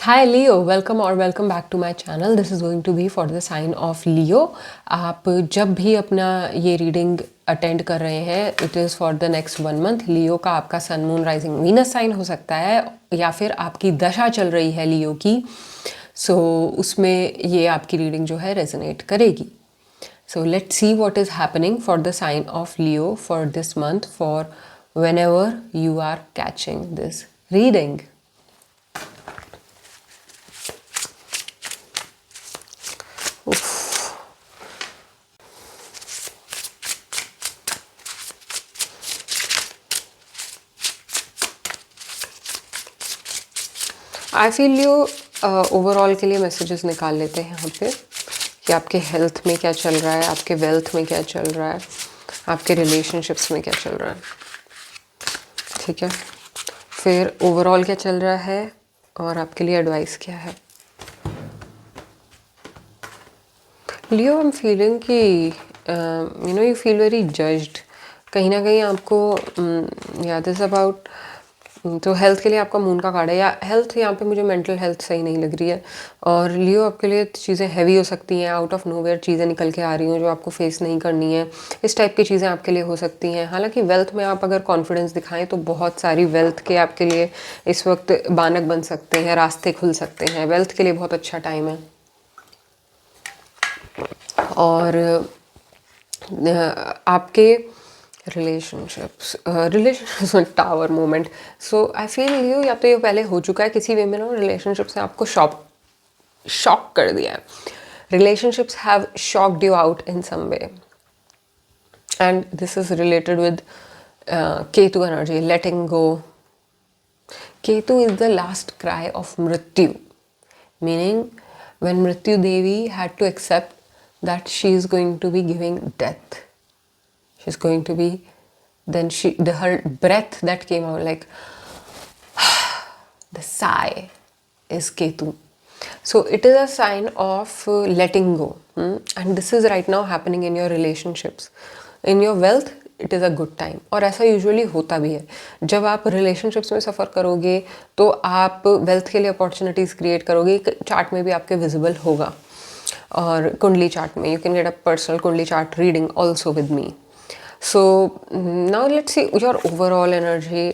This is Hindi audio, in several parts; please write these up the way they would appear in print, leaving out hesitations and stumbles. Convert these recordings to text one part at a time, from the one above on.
हाय लियो, वेलकम और welcome back to my channel. This is going to be for the sign of Leo. आप जब भी अपना ये रीडिंग अटेंड कर रहे हैं, it is for the next 1 month. Leo का आपका sun moon rising Venus sign हो सकता है या फिर आपकी दशा चल रही है लियो की। सो उसमें ये आपकी रीडिंग जो है रेजोनेट करेगी। So let's see what is happening for the sign of Leo for this month, for whenever you are catching this reading. I feel you overall के लिए मैसेजेस निकाल लेते हैं यहाँ पे कि आपके हेल्थ में क्या चल रहा है, आपके वेल्थ में क्या चल रहा है, आपके रिलेशनशिप्स में क्या चल रहा है। ठीक है, फिर ओवरऑल क्या चल रहा है और आपके लिए एडवाइस क्या है। लियो, आई एम फीलिंग कि यू फील वेरी जज्ड। कहीं ना कहीं आपको याद इज़ अबाउट, तो हेल्थ के लिए आपका मून का कार्ड है, या हेल्थ यहाँ पे मुझे मेंटल हेल्थ सही नहीं लग रही है। और लियो, आपके लिए चीज़ें हैवी हो सकती हैं, आउट ऑफ नोवेयर चीज़ें निकल के आ रही हैं जो आपको फेस नहीं करनी है। इस टाइप की चीज़ें आपके लिए हो सकती हैं। हालांकि वेल्थ में आप अगर कॉन्फिडेंस दिखाएं तो बहुत सारी वेल्थ के आपके लिए इस वक्त बानक बन सकते हैं, रास्ते खुल सकते हैं। वेल्थ के लिए बहुत अच्छा टाइम है। और आपके रिलेशनशिप्स में tower moment. So I feel you, या तो ये पहले हो चुका है किसी वे में ना, रिलेशनशिप्स ने आपको शॉक कर दिया है। Relationships have shocked you out in some way, and this is related with Ketu energy, letting go. Ketu is the last cry of Mrityu, meaning when Mrityu Devi had to accept that she is going to be giving death, she's going to be, then her breath that came out like the sigh is Ketu. So it is a sign of letting go, and this is right now happening in your relationships. In your wealth it is a good time, और ऐसा यूजुअली होता भी है। जब आप रिलेशनशिप्स में सफ़र करोगे तो आप वेल्थ के लिए अपॉर्चुनिटीज़ क्रिएट करोगे। चार्ट में भी आपके विजिबल होगा, और कुंडली चार्ट में you can get a personal kundli chart reading also with me. So now let's see your overall energy.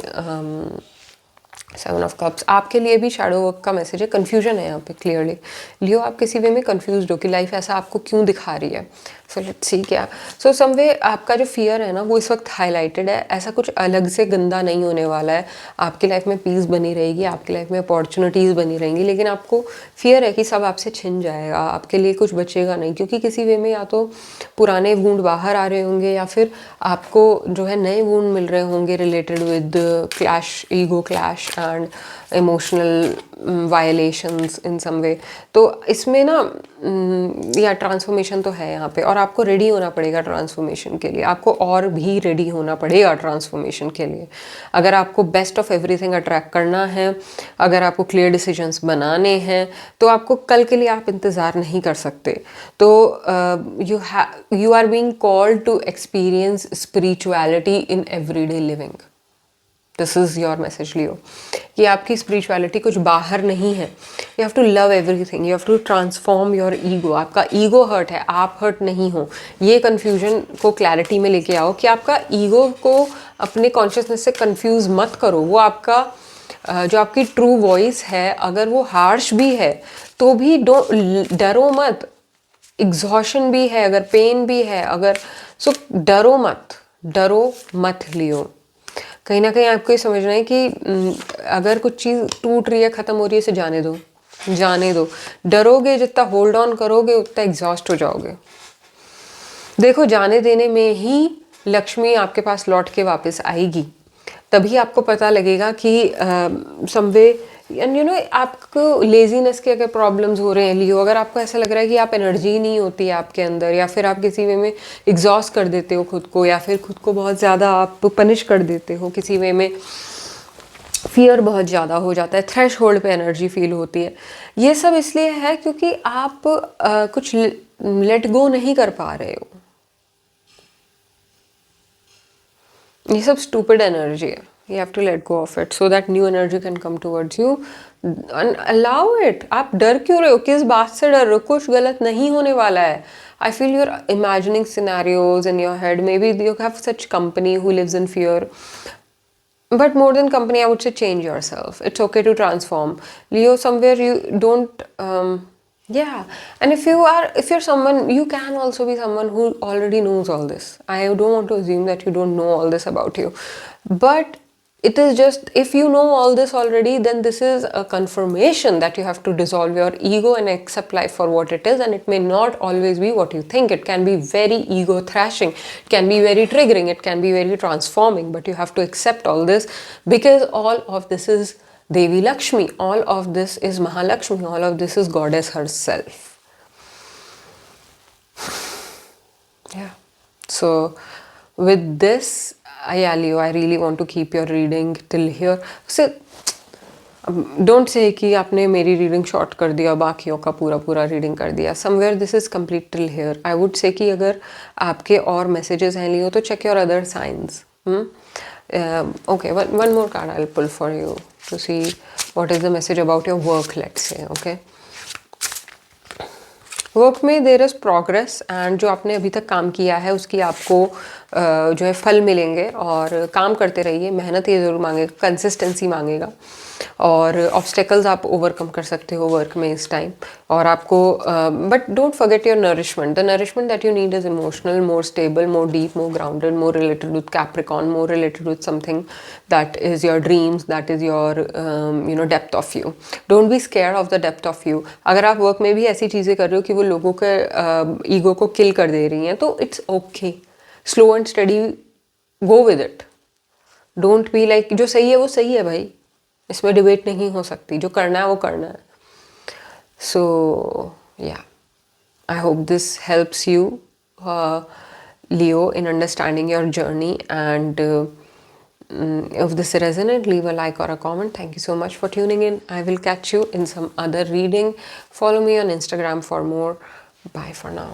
7 of cups आपके लिए भी शैडो वर्क का मैसेज है। कन्फ्यूजन है यहाँ पे क्लियरली। लियो, आप किसी वे में कन्फ्यूज हो कि लाइफ ऐसा आपको क्यों दिखा रही है। सो लेट्स सी क्या। सो सम वे आपका जो फियर है ना, वो इस वक्त हाईलाइटेड है। ऐसा कुछ अलग से गंदा नहीं होने वाला है। आपकी लाइफ में पीस बनी रहेगी, आपकी लाइफ में अपॉर्चुनिटीज़ बनी रहेंगी, लेकिन आपको फियर है कि सब आपसे छिन जाएगा, आपके लिए कुछ बचेगा नहीं। क्योंकि किसी वे में या तो पुराने वूंड बाहर आ रहे होंगे, या फिर आपको जो है नए वूंड मिल रहे होंगे related with clash, ego clash and emotional violations in some way. तो इसमें ना या ट्रांसफॉर्मेशन तो है यहाँ पे, और आपको रेडी होना पड़ेगा ट्रांसफॉर्मेशन के लिए। आपको और भी रेडी होना पड़ेगा ट्रांसफॉर्मेशन के लिए। अगर आपको बेस्ट ऑफ एवरीथिंग अट्रैक्ट करना है, अगर आपको क्लियर डिसीजंस बनाने हैं, तो आपको कल के लिए आप इंतज़ार नहीं कर सकते। तो you are being called to experience spirituality in everyday living. This is your message Leo, कि आपकी स्पिरिचुअलिटी कुछ बाहर नहीं है। You have to love everything, you have to transform your ego. आपका ईगो हर्ट है, आप हर्ट नहीं हो। ये कन्फ्यूजन को क्लैरिटी में लेके आओ कि आपका ईगो को अपने कॉन्शियसनेस से कन्फ्यूज़ मत करो। वो आपका जो आपकी ट्रू वॉइस है, अगर वो हार्श भी है तो भी डरो मत। एग्जॉशन भी है, अगर पेन भी है, अगर सो डरो मत लियो। कहीं ना कहीं आपको ये समझना है कि अगर कुछ चीज़ टूट रही है, ख़त्म हो रही है, इसे जाने दो। डरोगे जितना, होल्ड ऑन करोगे, उतना एग्जॉस्ट हो जाओगे। देखो, जाने देने में ही लक्ष्मी आपके पास लौट के वापस आएगी। तभी आपको पता लगेगा कि समवे, एंड यू नो, आपको लेजीनेस के अगर प्रॉब्लम्स हो रहे हैं लियो, अगर आपको ऐसा लग रहा है कि आप एनर्जी नहीं होती है आपके अंदर, या फिर आप किसी वे में एग्जॉस्ट कर देते हो खुद को, या फिर खुद को बहुत ज़्यादा आप पनिश कर देते हो किसी वे में, फियर बहुत ज़्यादा हो जाता है, थ्रेश होल्ड पर एनर्जी फील होती है। ये सब इसलिए है क्योंकि आप कुछ लेट गो नहीं कर पा रहे हो। ये सब स्टूपिड एनर्जी है। You have to let go of it so that new energy can come towards you and allow it. आप डर क्यों रहे हो? किस बात से डर रहे हो? कुछ गलत नहीं होने वाला है. I feel you're imagining scenarios in your head. Maybe you have such company who lives in fear. But more than company, I would say change yourself. It's okay to transform. Leo, somewhere you don't, yeah. And if you're someone, you can also be someone who already knows all this. I don't want to assume that you don't know all this about you. But it is just, if you know all this already, then this is a confirmation that you have to dissolve your ego and accept life for what it is. And it may not always be what you think. It can be very ego thrashing, it can be very triggering, it can be very transforming, but you have to accept all this, because all of this is Devi Lakshmi, all of this is Mahalakshmi, all of this is Goddess herself. Yeah. So with this, yeah, Leo, I really want to keep your reading till here. So don't say कि आपने मेरी reading short कर दिया, बाकियों का पूरा रीडिंग कर दिया. Somewhere this is complete till here. I would say कि अगर आपके और messages हैं लियो तो check your other signs. Okay, one more card I'll pull for you to see what is the message about your work, let's say. Okay. Work में देर इज़ प्रोग्रेस, एंड जो आपने अभी तक काम किया है उसकी आपको जो है फल मिलेंगे, और काम करते रहिए. मेहनत ये ज़रूर मांगेगा, कंसिस्टेंसी मांगेगा, और ऑब्स्टेकल्स आप ओवरकम कर सकते हो वर्क में इस टाइम. और आपको but don't forget your nourishment. The nourishment that you need is emotional, more stable, more deep, more grounded, more related with Capricorn, more related with something that is your dreams, that is your depth of you. Don't be scared of the depth of you. अगर आप वर्क में भी ऐसी चीज़ें कर रहे हो कि वो लोगों के ईगो को किल कर दे रही हैं, तो it's okay. Slow and study, go with it. Don't be like जो सही है वो सही है भाई, इसमें डिबेट नहीं हो सकती. जो करना है वो करना है. सो या, I hope this helps you, Leo, in understanding your journey. And if this resonates, leave a like or a comment. Thank you so much for tuning in. I will catch you in some other reading. Follow me on Instagram for more. Bye for now.